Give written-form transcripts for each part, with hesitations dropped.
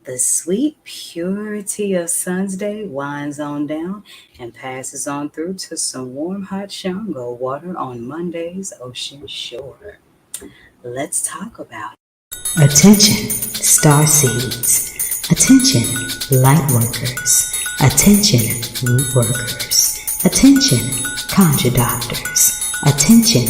The sweet purity of Sun's Day winds on down and passes on through to some warm, hot Shango water on Monday's ocean shore. Let's talk about it. Attention, star seeds. Attention, light workers. Attention, root workers. Attention, conjure doctors. Attention,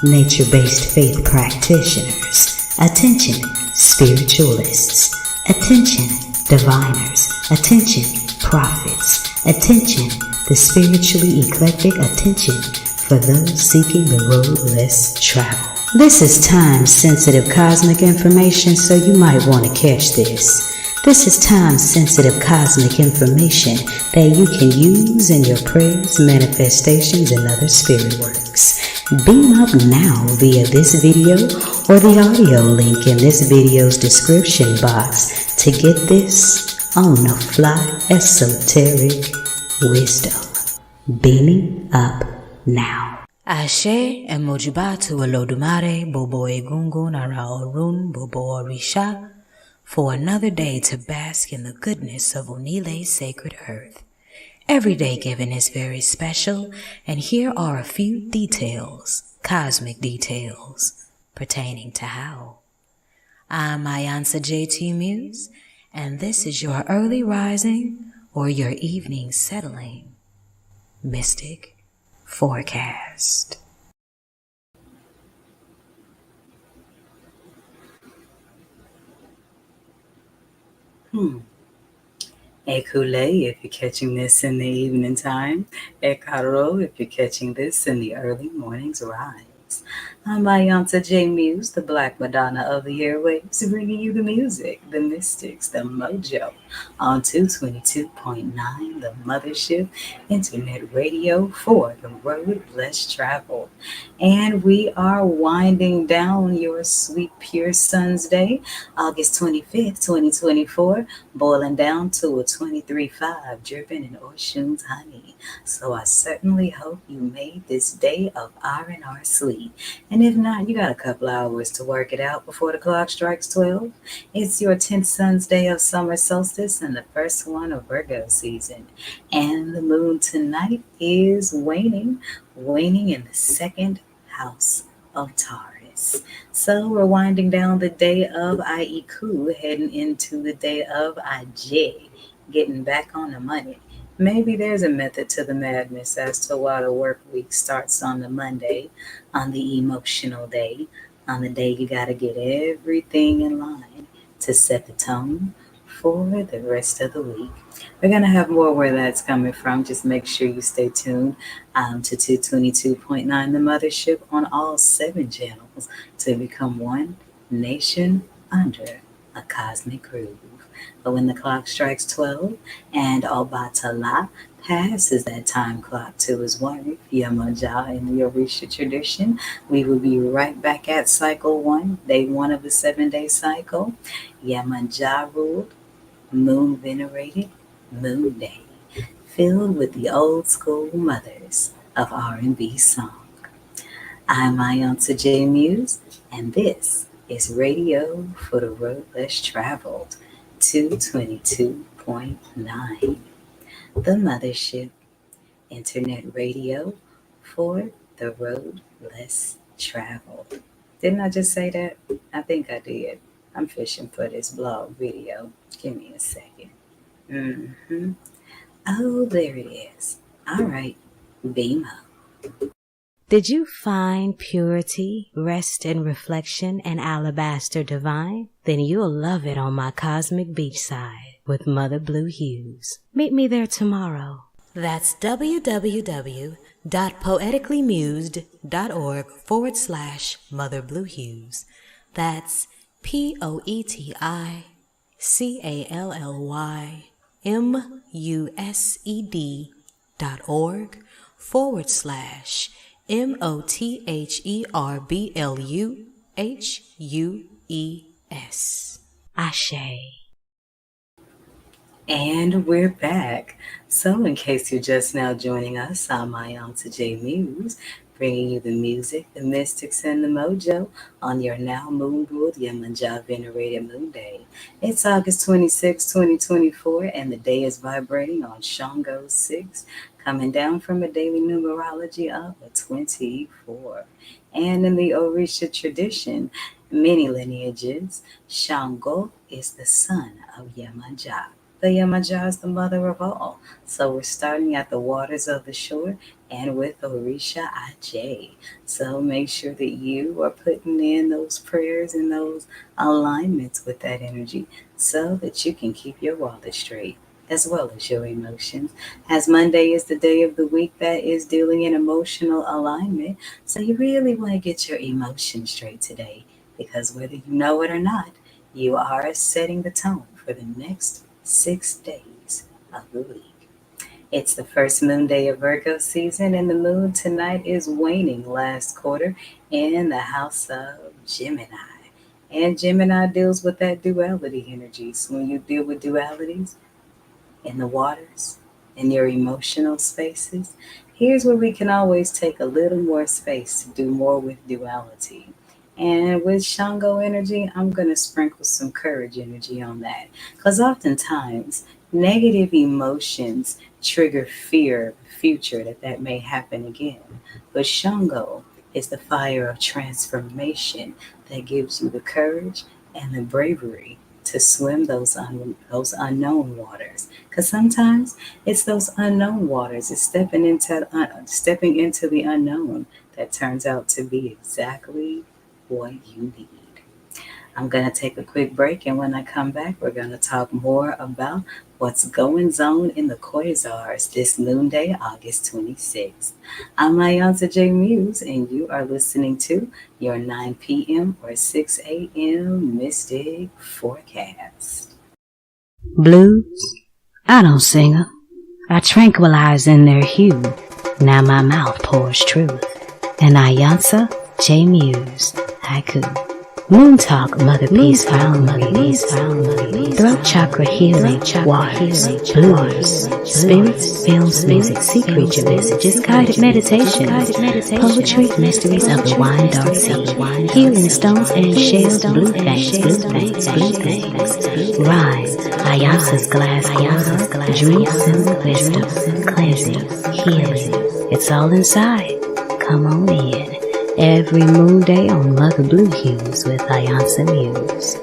nature-based faith practitioners. Attention, spiritualists. Attention, diviners. Attention, prophets. Attention, the spiritually eclectic. Attention for those seeking the road less traveled. This is time-sensitive cosmic information, so you might want to catch this. This is time-sensitive cosmic information that you can use in your prayers, manifestations, and other spirit works. Beam up now via this video or the audio link in this video's description box to get this on-the-fly esoteric wisdom. Beaming up now. Ashe emojibatu Olodumare Bobo Egungun Ara Orun Bobo Orisha for another day to bask in the goodness of Onile's sacred earth. Every day given is very special, and here are a few details, cosmic details, pertaining to how. I'm iiiYansaje Muse, and this is your early rising or your evening settling mystic forecast. Ekule if you're catching this in the evening time. Ekaro if you're catching this in the early morning's rise. I'm iiiYansaje Muse, the Black Madonna of the airwaves, bringing you the music, the mystics, the mojo on 222.9, the Mothership, internet radio for the road less traveled. And we are winding down your sweet, pure Sun's Day, August 25th, 2024, boiling down to a 23.5, dripping in Oshun's honey. So I certainly hope you made this day of R&R sleep. And if not, you got a couple hours to work it out before the clock strikes 12. It's your 10th Sun's Day of summer solstice and the first one of Virgo season. And the moon tonight is waning in the second house of Taurus. So we're winding down the day of Iiku, heading into the day of Ije, getting back on the money. Maybe there's a method to the madness as to why the work week starts on the Monday, on the emotional day, on the day you got to get everything in line to set the tone for the rest of the week. We're going to have more where that's coming from. Just make sure you stay tuned to 222.9 The Mothership on all 7 channels to become one nation under a cosmic groove. But when the clock strikes 12 and Obatala passes that time clock to his wife, Yemoja, in the Orisha tradition, we will be right back at cycle 1, day 1 of the 7-day cycle. Yemoja ruled, moon venerated, moon day, filled with the old school mothers of R&B song. I'm iiiYansaje Muse, and this is Radio for the Road Less Traveled, 222.9, the Mothership, internet radio for the road less traveled. Didn't I just say that? I think I did. I'm fishing for this blog video. Give me a second. Oh, there it is. All right, beam up. Did you find purity, rest, and reflection and alabaster divine? Then you'll love it on my cosmic beachside with Mother Blue Hues. Meet me there tomorrow. That's www.poeticallymused.org/Mother Blue Hues. That's POETICALLY.org/MOTHERBLUHUES. Ashe. And we're back. So in case you're just now joining us, I'm iiiYansaje Muse, bringing you the music, the mystics, and the mojo on your now moon ruled Yemoja venerated moon day. It's August 26, 2024, and the day is vibrating on Shango 6, coming down from a daily numerology of a 24. And in the Orisha tradition, many lineages, Shango is the son of Yemoja. The Yemoja is the mother of all. So we're starting at the waters of the shore and with Orisha Aj. So make sure that you are putting in those prayers and those alignments with that energy so that you can keep your water straight as well as your emotions. As Monday is the day of the week that is dealing in emotional alignment, so you really want to get your emotions straight today because whether you know it or not, you are setting the tone for the next 6 days of the week. It's the first moon day of Virgo season, and the moon tonight is waning last quarter in the house of Gemini. And Gemini deals with that duality energy. So when you deal with dualities, in the waters, in your emotional spaces, here's where we can always take a little more space to do more with duality. And with Shango energy, I'm going to sprinkle some courage energy on that. Because oftentimes, negative emotions trigger fear of the future that may happen again. But Shango is the fire of transformation that gives you the courage and the bravery to swim those unknown waters. Because sometimes it's those unknown waters, it's stepping into the unknown that turns out to be exactly what you need. I'm going to take a quick break, and when I come back, we're going to talk more about what's going on in the quasars this moon day, August 26th. I'm iiiYansaje Muse, and you are listening to your 9 p.m. or 6 a.m. Mystic Forecast. Blues? I don't sing 'em. I tranquilize in their hue. Now my mouth pours truth. And iiiYansa J Muse Haiku. Moon Talk, Motherpeace, Throat Chakra Healing, Waters, Blues, Spirits, Films, Music, Sea Creature Messages, Guided Meditations, Poetry, Mysteries of the Wine Dark Sea, Healing Stones and Shells, Blue Things, Rhyme, iiiYansa's Glass Water, Dream Simple Wisdom, Cleansing, Healing. It's all inside. Come on in. Every moon day on Mother Blue Hues with iiiYansa Muse.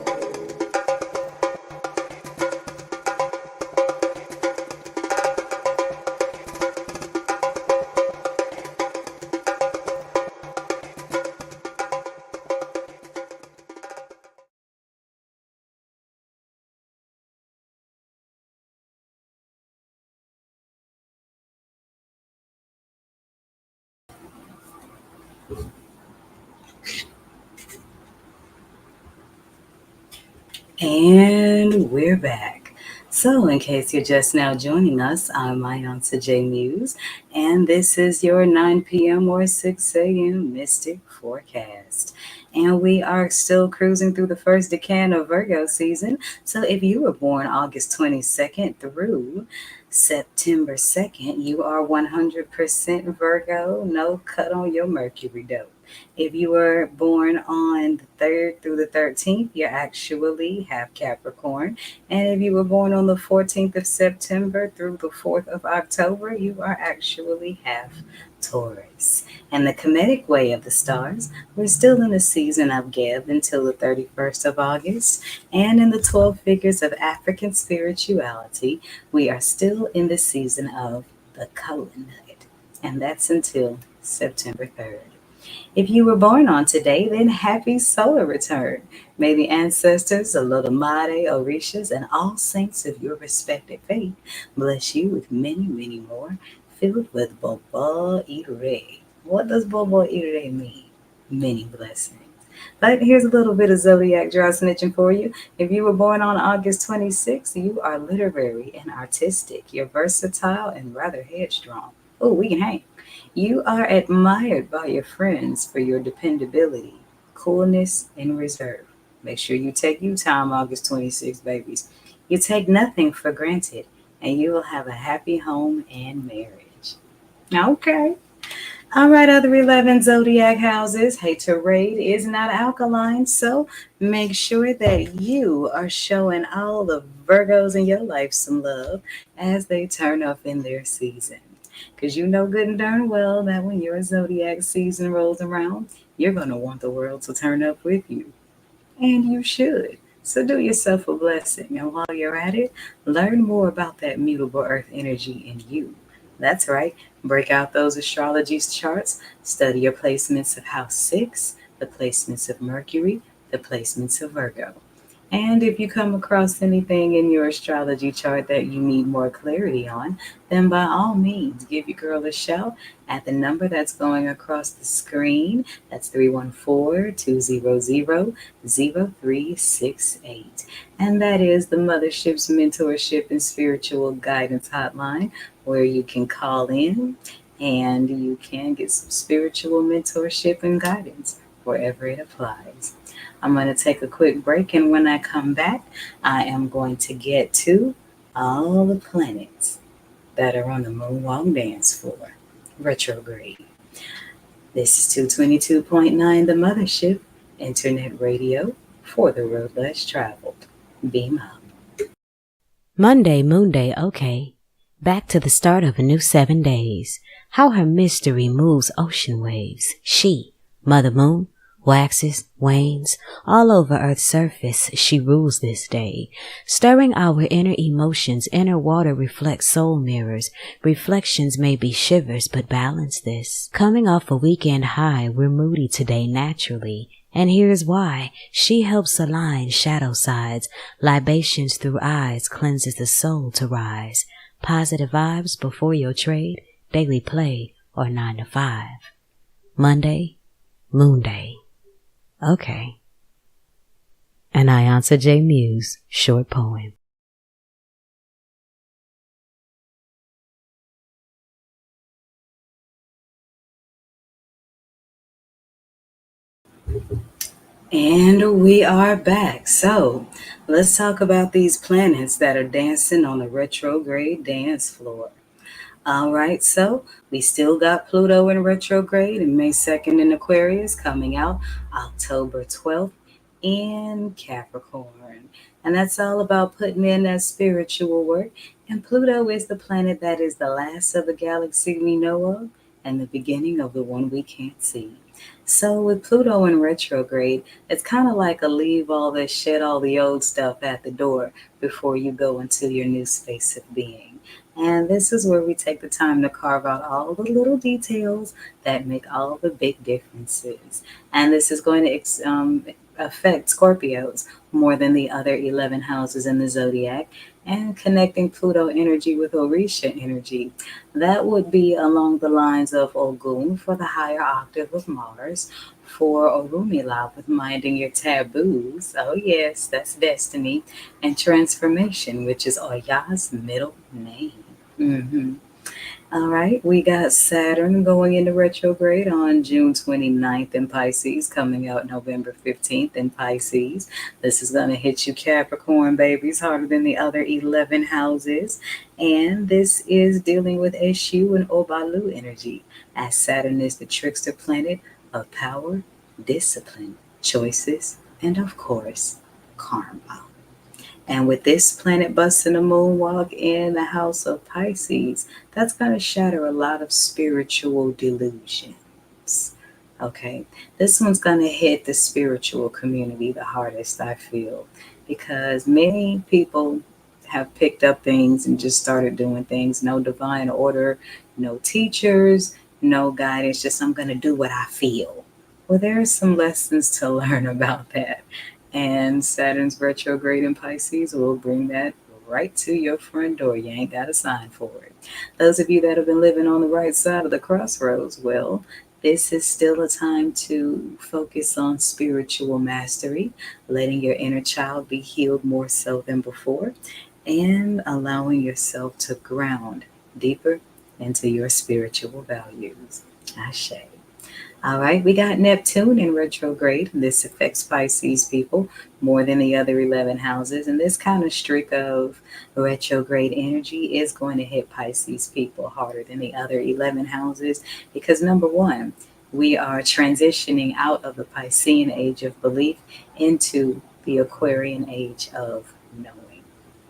And we're back. So, in case you're just now joining us, I'm iiiYansaje Muse, and this is your 9 p.m. or 6 a.m. Mystic Forecast. And we are still cruising through the first decade of Virgo season. So, if you were born August 22nd through September 2nd, you are 100% Virgo. No cut on your Mercury, though. If you were born on the 3rd through the 13th, you actually have Capricorn. And if you were born on the 14th of September through the 4th of October, you are actually half Taurus. And the Kemetic way of the stars, we're still in the season of Geb until the 31st of August. And in the 12 figures of African spirituality, we are still in the season of the Koa Nugget. And that's until September 3rd. If you were born on today, then happy solar return. May the ancestors, the Olodumare, Orishas, and all saints of your respective faith bless you with many, many more, filled with Bobo Ire. What does Bobo Ire mean? Many blessings. But here's a little bit of zodiac draw snitching for you. If you were born on August 26th, you are literary and artistic. You're versatile and rather headstrong. Oh, we can hang. You are admired by your friends for your dependability, coolness, and reserve. Make sure you take you time, August 26th, babies. You take nothing for granted, and you will have a happy home and marriage. Okay. All right, other 11 zodiac houses. Haterade is not alkaline, so make sure that you are showing all the Virgos in your life some love as they turn up in their season. Because you know good and darn well that when your zodiac season rolls around, you're going to want the world to turn up with you. And you should. So do yourself a blessing. And while you're at it, learn more about that mutable earth energy in you. That's right. Break out those astrology charts, study your placements of house 6, the placements of Mercury, the placements of Virgo. And if you come across anything in your astrology chart that you need more clarity on, then by all means, give your girl a shout at the number that's going across the screen. That's 314-200-0368. And that is the Mothership's Mentorship and Spiritual Guidance Hotline, where you can call in and you can get some spiritual mentorship and guidance wherever it applies. I'm going to take a quick break, and when I come back, I am going to get to all the planets that are on the moonwalk dance floor. Retrograde. This is 222.9 The Mothership, Internet Radio for the road less traveled. Beam up. Monday, Moon Day, okay. Back to the start of a new 7 days. How her mystery moves ocean waves. She, Mother Moon, waxes, wanes, all over Earth's surface she rules this day, stirring our inner emotions. Inner water reflects soul mirrors. Reflections may be shivers, but balance this. Coming off a weekend high, we're moody today naturally. And here's why. She helps align shadow sides. Libations through eyes cleanses the soul to rise. Positive vibes before your trade, daily play, or 9 to 5. Monday, Moon Day. Okay. An iiiYansaje Muse short poem. And we are back. So let's talk about these planets that are dancing on the retrograde dance floor. All right, so we still got Pluto in retrograde and May 2nd in Aquarius, coming out October 12th in Capricorn. And that's all about putting in that spiritual work. And Pluto is the planet that is the last of the galaxy we know of and the beginning of the one we can't see. So with Pluto in retrograde, it's kind of like a leave all this shit, all the old stuff at the door before you go into your new space of being. And this is where we take the time to carve out all the little details that make all the big differences. And this is going to affect Scorpios more than the other 11 houses in the zodiac, and connecting Pluto energy with Orisha energy. That would be along the lines of Ogun for the higher octave of Mars, for Orunmila with minding your taboos. Oh, yes, that's destiny. And transformation, which is Oya's middle name. Mm-hmm. All right, we got Saturn going into retrograde on June 29th in Pisces, coming out November 15th in Pisces. This is going to hit you Capricorn babies harder than the other 11 houses. And this is dealing with Eshu and Obalu energy, as Saturn is the trickster planet of power, discipline, choices, and of course, karma. And with this planet busting a moonwalk in the house of Pisces, that's going to shatter a lot of spiritual delusions. Okay, this one's going to hit the spiritual community the hardest, I feel, because many people have picked up things and just started doing things. No divine order, no teachers, no guidance, just I'm going to do what I feel. Well, there are some lessons to learn about that. And Saturn's retrograde in Pisces will bring that right to your front door. You ain't got to sign for it. Those of you that have been living on the right side of the crossroads, well, this is still a time to focus on spiritual mastery, letting your inner child be healed more so than before, and allowing yourself to ground deeper into your spiritual values. Ashe. All right, we got Neptune in retrograde. This affects Pisces people more than the other 11 houses. And this kind of streak of retrograde energy is going to hit Pisces people harder than the other 11 houses because, number one, we are transitioning out of the Piscean age of belief into the Aquarian age of knowing.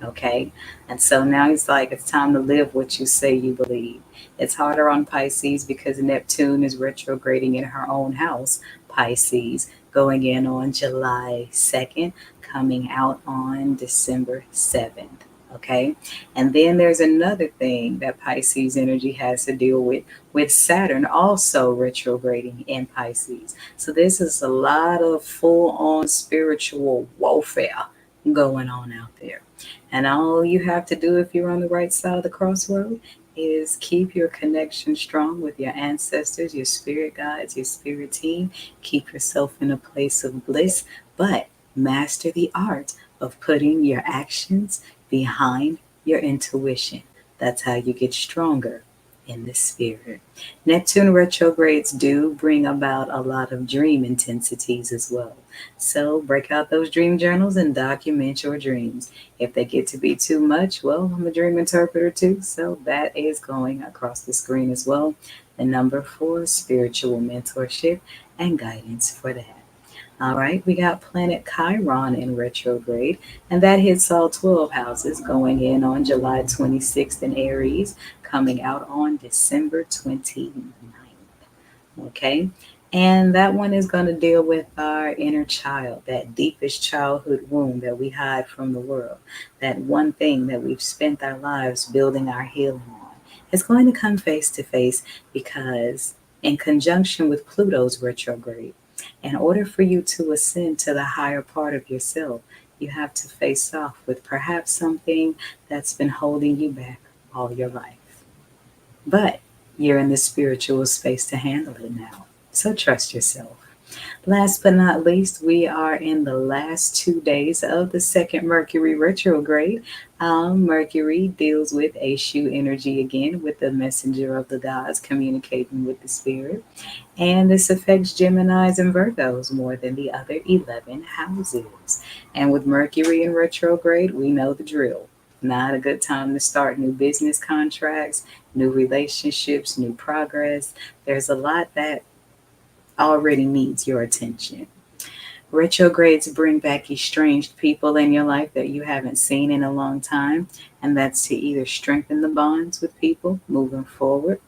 Okay? And so now it's like it's time to live what you say you believe. It's harder on Pisces because Neptune is retrograding in her own house, Pisces, going in on July 2nd, coming out on December 7th. Okay. And then there's another thing that Pisces energy has to deal with Saturn also retrograding in Pisces. So this is a lot of full on spiritual warfare going on out there. And all you have to do if you're on the right side of the crossroad is keep your connection strong with your ancestors, your spirit guides, your spirit team. Keep yourself in a place of bliss, but master the art of putting your actions behind your intuition. That's how you get stronger in the spirit. Neptune retrogrades do bring about a lot of dream intensities as well. So break out those dream journals and document your dreams. If they get to be too much, well, I'm a dream interpreter too, so that is going across the screen as well. The number for spiritual mentorship and guidance for that. All right, we got planet Chiron in retrograde, and that hits all 12 houses going in on July 26th in Aries, coming out on December 29th. Okay. And that one is going to deal with our inner child, that deepest childhood wound that we hide from the world, that one thing that we've spent our lives building our healing on. It's going to come face to face because, in conjunction with Pluto's retrograde, in order for you to ascend to the higher part of yourself, you have to face off with perhaps something that's been holding you back all your life. But you're in the spiritual space to handle it now. So trust yourself. Last but not least, we are in the last 2 days of the second Mercury retrograde. Mercury deals with Ashu energy again, with the messenger of the gods communicating with the spirit. And this affects Geminis and Virgos more than the other 11 houses. And with Mercury in retrograde, we know the drill. Not a good time to start new business contracts, new relationships, new progress. There's a lot that already needs your attention. Retrogrades bring back estranged people in your life that you haven't seen in a long time, and that's to either strengthen the bonds with people moving forward,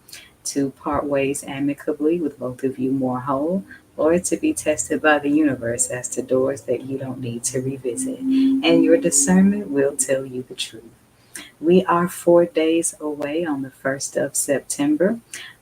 to part ways amicably with both of you more whole, or to be tested by the universe as to doors that you don't need to revisit. And your discernment will tell you the truth. We are 4 days away on the 1st of September,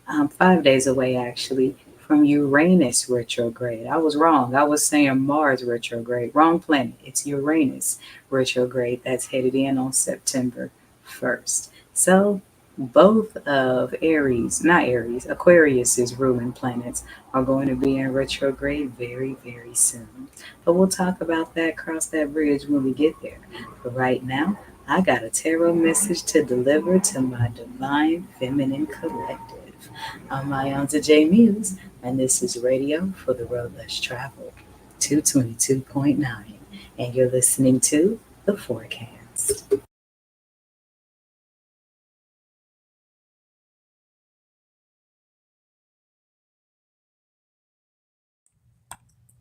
5 days away actually from Uranus retrograde. I was wrong. I was saying Mars retrograde. Wrong planet. It's Uranus retrograde that's headed in on September 1st. So both of Aries, not Aries, Aquarius's ruling planets are going to be in retrograde very, very soon. But we'll talk about that, cross that bridge when we get there. But right now, I got a tarot message to deliver to my divine feminine collective. I'm iiiYansaje Muse, and this is Radio for the Road Less Traveled, 222.9. And you're listening to The Forecast.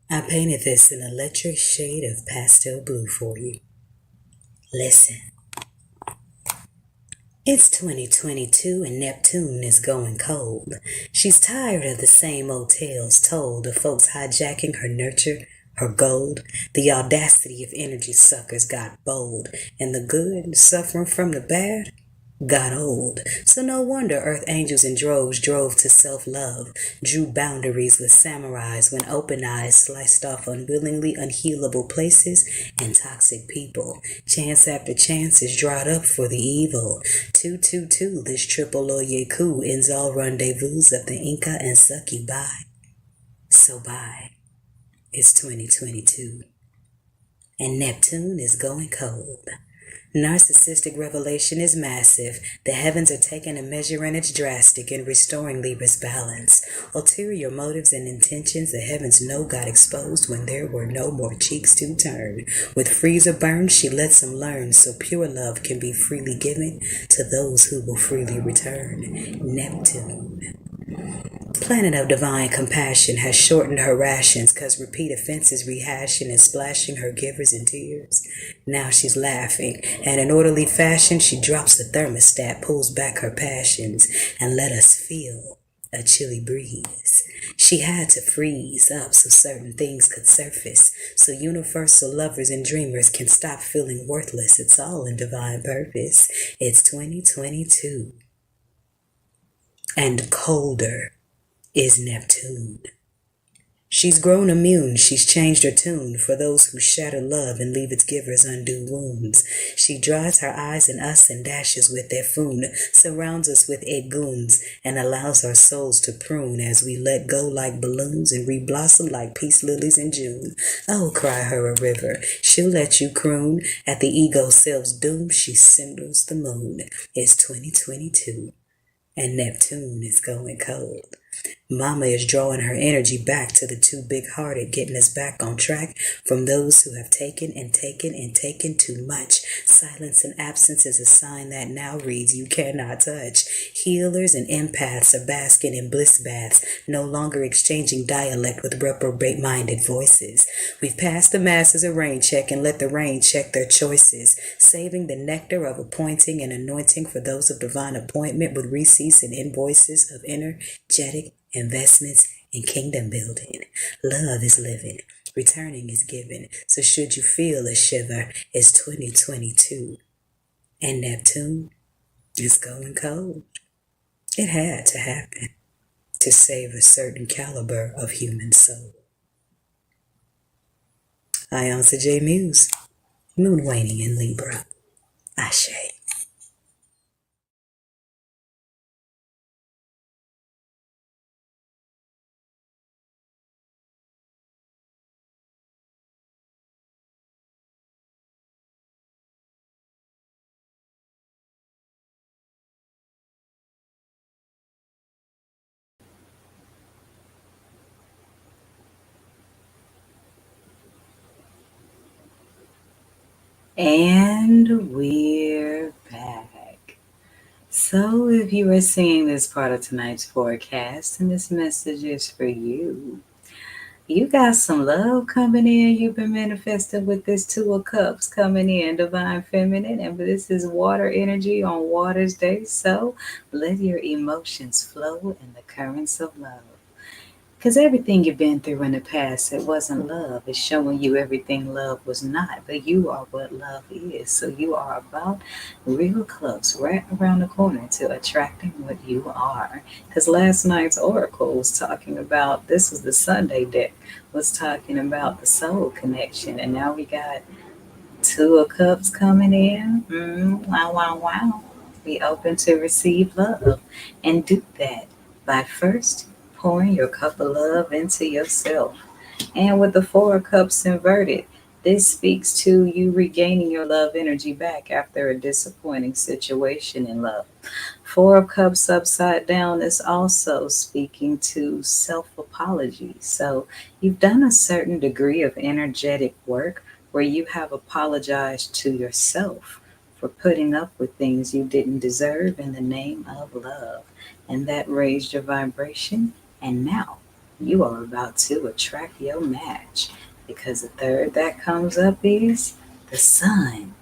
I painted this an electric shade of pastel blue for you. Listen. It's 2022 and Neptune is going cold. She's tired of the same old tales told of folks hijacking her nurture, her gold. The audacity of energy suckers got bold, and the good, suffering from the bad, got old. So no wonder earth angels in droves drove to self-love, drew boundaries with samurais when open eyes sliced off unwillingly unhealable places and toxic people. Chance after chance is dried up for the evil. 222, this triple oye coup ends all rendezvous of the Inca and succubi. So bye. It's 2022. And Neptune is going cold. Narcissistic revelation is massive. The heavens are taking a measure and it's drastic in restoring Libra's balance. Ulterior motives and intentions the heavens know got exposed when there were no more cheeks to turn. With freezer burns, she lets them learn so pure love can be freely given to those who will freely return. Neptune. Planet of divine compassion has shortened her rations cause repeat offenses rehashing and splashing her givers in tears. Now she's laughing, and in orderly fashion she drops the thermostat, pulls back her passions, and let us feel a chilly breeze. She had to freeze up so certain things could surface, so universal lovers and dreamers can stop feeling worthless. It's all in divine purpose. It's 2022. And colder is Neptune. She's grown immune, she's changed her tune for those who shatter love and leave its givers undue wounds. She dries her eyes in us and dashes with their foon, surrounds us with egoons, and allows our souls to prune as we let go like balloons and reblossom like peace lilies in June. Oh, cry her a river, she'll let you croon. At the ego self's doom, she signals the moon. It's 2022, and Neptune is going cold. Mama is drawing her energy back to the too big-hearted, getting us back on track from those who have taken and taken and taken too much. Silence and absence is a sign that now reads you cannot touch. Healers and empaths are basking in bliss baths, no longer exchanging dialect with reprobate-minded voices. We've passed the masses a rain check and let the rain check their choices, saving the nectar of appointing and anointing for those of divine appointment with receipts and invoices of energetic investments in kingdom building. Love is living, returning is given. So should you feel a shiver, it's 2022, and Neptune is going cold. It had to happen to save a certain caliber of human soul. iiYansaje Muse, moon waning in Libra. Ashe. And we're back. So, if you are seeing this part of tonight's forecast, and this message is for you, you got some love coming in. You've been manifesting with this Two of Cups coming in, divine feminine, and this is water energy on Water's Day. So, let your emotions flow in the currents of love. Because everything you've been through in the past, it wasn't love. It's showing you everything love was not. But you are what love is. So you are about real close, right around the corner to attracting what you are. Because last night's oracle was talking about, this was the Sunday deck, was talking about the soul connection. And now we got Two of Cups coming in. Wow, wow, wow. Be open to receive love. And do that by first pouring your cup of love into yourself. And with the Four of Cups inverted, this speaks to you regaining your love energy back after a disappointing situation in love. Four of Cups upside down is also speaking to self apology. So you've done a certain degree of energetic work where you have apologized to yourself for putting up with things you didn't deserve in the name of love. And that raised your vibration. And now you are about to attract your match because the third that comes up is the sun.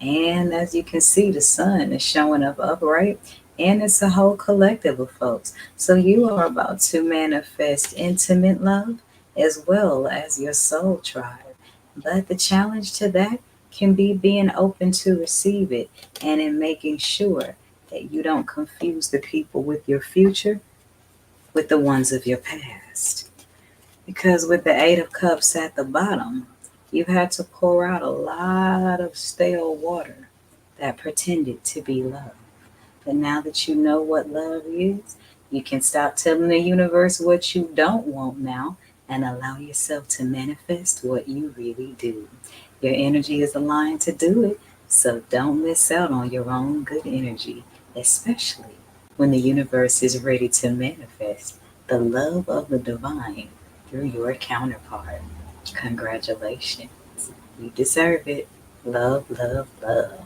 And as you can see, the sun is showing up upright, and it's a whole collective of folks. So you are about to manifest intimate love as well as your soul tribe. But the challenge to that can be being open to receive it and in making sure that you don't confuse the people with your future with the ones of your past. Because with the Eight of Cups at the bottom, you've had to pour out a lot of stale water that pretended to be love. But now that you know what love is, you can stop telling the universe what you don't want now and allow yourself to manifest what you really do. Your energy is aligned to do it. So don't miss out on your own good energy, especially when the universe is ready to manifest the love of the divine through your counterpart. Congratulations. You deserve it. Love, love, love.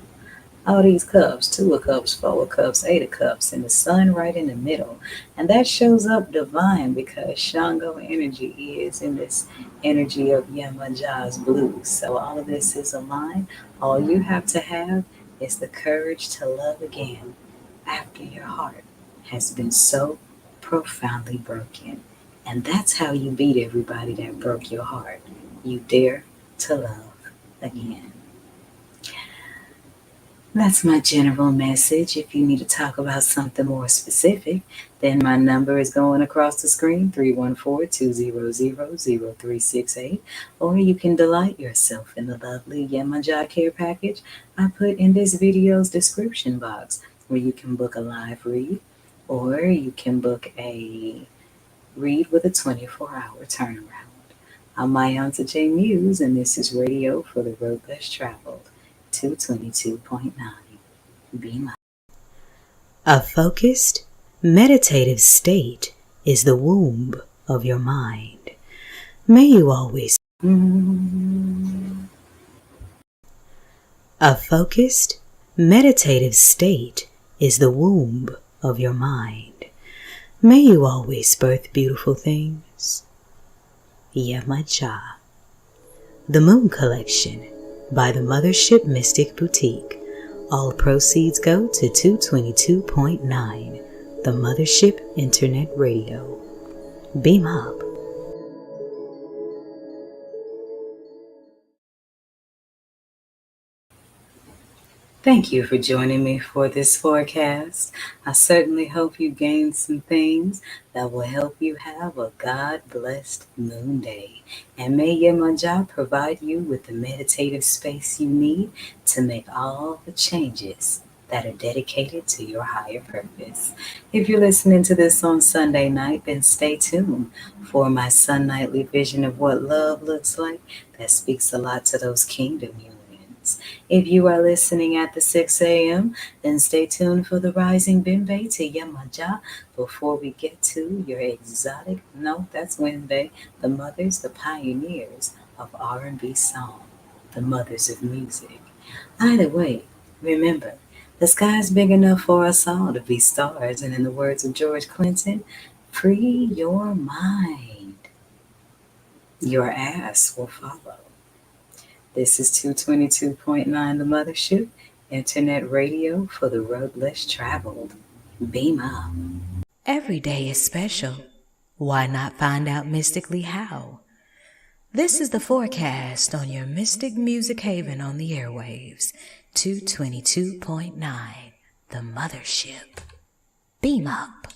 All these cups, two of cups, four of cups, eight of cups, and the sun right in the middle. And that shows up divine because Shango energy is in this energy of Yemoja's blues. So all of this is aligned. All you have to have is the courage to love again after your heart has been so profoundly broken. And that's how you beat everybody that broke your heart. You dare to love again. That's my general message. If you need to talk about something more specific, then my number is going across the screen 314-200-0368. Or you can delight yourself in the lovely Yemoja care package I put in this video's description box, where you can book a live read or you can book a read with a 24-hour turnaround. I'm iiiYansaje Muse, and this is Radio for the Road Less Traveled, 222.9. Be my. A focused, meditative state is the womb of your mind. May you always. A focused, meditative state is the womb of your mind. May you always birth beautiful things. Yemoja. The Moon Collection by the Mothership Mystic Boutiq. All proceeds go to 222.9, the Mothership Internet Radio. Beam up. Thank you for joining me for this forecast. I certainly hope you gained some things that will help you have a God-blessed moon day. And may Yemoja provide you with the meditative space you need to make all the changes that are dedicated to your higher purpose. If you're listening to this on Sunday night, then stay tuned for my Sun Nightly vision of what love looks like. That speaks a lot to those kingdom unions. If you are listening at the 6 a.m., then stay tuned for the rising Bimbe to Yemoja before we get to your exotic, no, that's Wimbe, the mothers, the pioneers of R&B song, the mothers of music. Either way, remember, the sky's big enough for us all to be stars, and in the words of George Clinton, free your mind. Your ass will follow. This is 222.9 The Mothership, Internet Radio for the road less traveled. Beam up. Every day is special. Why not find out mystically how? This is the forecast on your Mystic Music Haven on the airwaves, 222.9 The Mothership. Beam up.